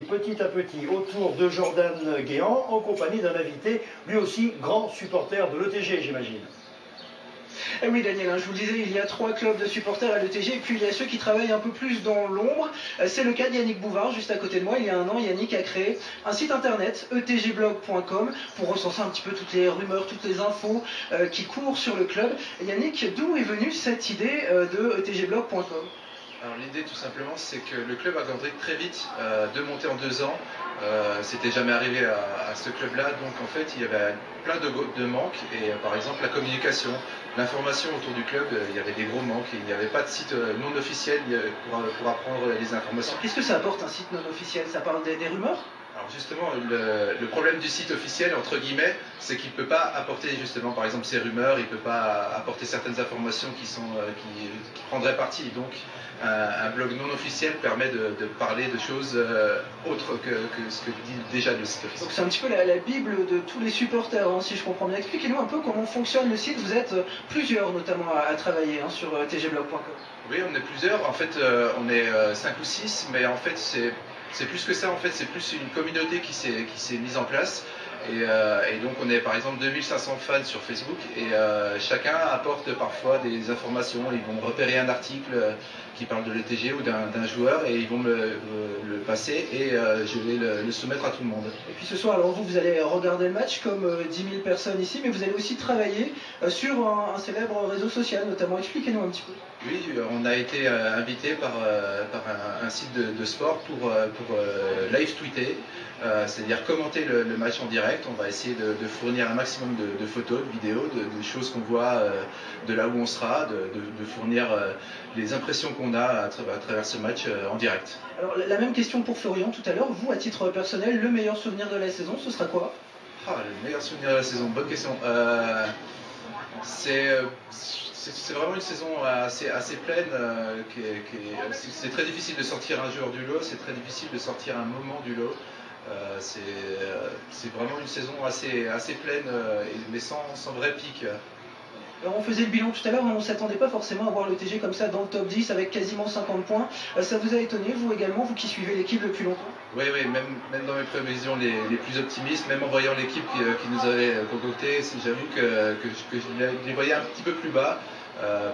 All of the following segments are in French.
petit à petit autour de Jordan Guéant en compagnie d'un invité, lui aussi grand supporter de l'ETG, j'imagine. Eh oui Daniel, je vous le disais, il y a 3 clubs de supporters à l'ETG et puis il y a ceux qui travaillent un peu plus dans l'ombre. C'est le cas d'Yannick Bouvard, juste à côté de moi. Il y a un an, Yannick a créé un site internet, etgblog.com, pour recenser un petit peu toutes les rumeurs, toutes les infos qui courent sur le club. Yannick, d'où est venue cette idée de etgblog.com ? Alors l'idée tout simplement c'est que le club a grandi très vite, de monter en 2 ans, c'était jamais arrivé à ce club-là, donc en fait il y avait plein de manques, et par exemple la communication, l'information autour du club, il y avait des gros manques, il n'y avait pas de site non officiel pour apprendre les informations. Qu'est-ce que ça apporte un site non officiel? Ça parle des rumeurs? Alors justement, le problème du site officiel, entre guillemets, c'est qu'il ne peut pas apporter justement, par exemple, ces rumeurs, il ne peut pas apporter certaines informations qui prendraient parti. Donc, un blog non officiel permet de parler de choses autres que ce que dit déjà le site officiel. Donc c'est un petit peu la bible de tous les supporters, hein, si je comprends bien. Expliquez-nous un peu comment fonctionne le site. Vous êtes plusieurs notamment à travailler sur tgblog.com. Oui, on est plusieurs. En fait, on est 5 ou 6, mais en fait, c'est plus que ça, en fait, c'est plus une communauté qui s'est mise en place. Et donc on est par exemple 2500 fans sur Facebook et chacun apporte parfois des informations. Ils vont repérer un article qui parle de l'ETG ou d'un joueur et ils vont me le passer et je vais le soumettre à tout le monde. Et puis ce soir, alors vous allez regarder le match comme 10 000 personnes ici, mais vous allez aussi travailler sur un célèbre réseau social notamment. Expliquez-nous un petit peu. Oui, on a été invité par un site de sport pour live tweeter, c'est-à-dire commenter le match en direct. On va essayer de fournir un maximum de photos, de vidéos, de choses qu'on voit de là où on sera, de fournir les impressions qu'on a à travers ce match en direct. Alors la même question pour Florian tout à l'heure. Vous, à titre personnel, le meilleur souvenir de la saison, ce sera quoi? Le meilleur souvenir de la saison, bonne question. C'est vraiment une saison assez pleine. C'est très difficile de sortir un joueur du lot, c'est très difficile de sortir un moment du lot. C'est vraiment une saison assez pleine, mais sans vrai pic. Alors on faisait le bilan tout à l'heure, on ne s'attendait pas forcément à voir l'ETG comme ça dans le top 10 avec quasiment 50 points. Ça vous a étonné, vous également, vous qui suivez l'équipe depuis longtemps? Oui, même dans mes prévisions les plus optimistes, même en voyant l'équipe qui nous avait concocté, j'avoue que je les voyais un petit peu plus bas.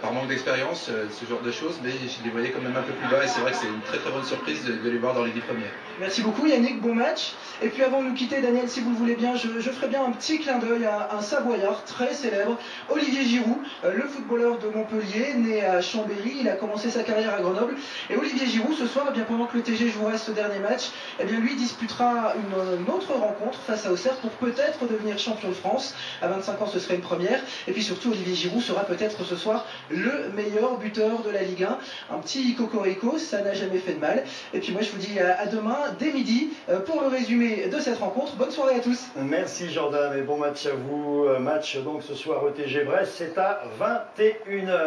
Par manque d'expérience, ce genre de choses, mais je les voyais quand même un peu plus bas et c'est vrai que c'est une très très bonne surprise de les voir dans les 10 premiers. Merci beaucoup Yannick, bon match. Et puis avant de nous quitter Daniel, si vous le voulez bien, je ferai bien un petit clin d'œil à un Savoyard très célèbre, Olivier Giroud, le footballeur de Montpellier, né à Chambéry, il a commencé sa carrière à Grenoble. Et Olivier Giroud, ce soir, pendant que le TG jouera ce dernier match, lui disputera une autre rencontre face à Auxerre pour peut-être devenir champion de France. À 25 ans, ce serait une première. Et puis surtout, Olivier Giroud sera peut-être ce soir le meilleur buteur de la Ligue 1. Un petit cocorico, ça n'a jamais fait de mal. Et puis moi je vous dis à demain dès midi pour le résumé de cette rencontre. Bonne soirée à tous. Merci Jordan et bon match à vous. Match donc ce soir ETG Brest, c'est à 21 h.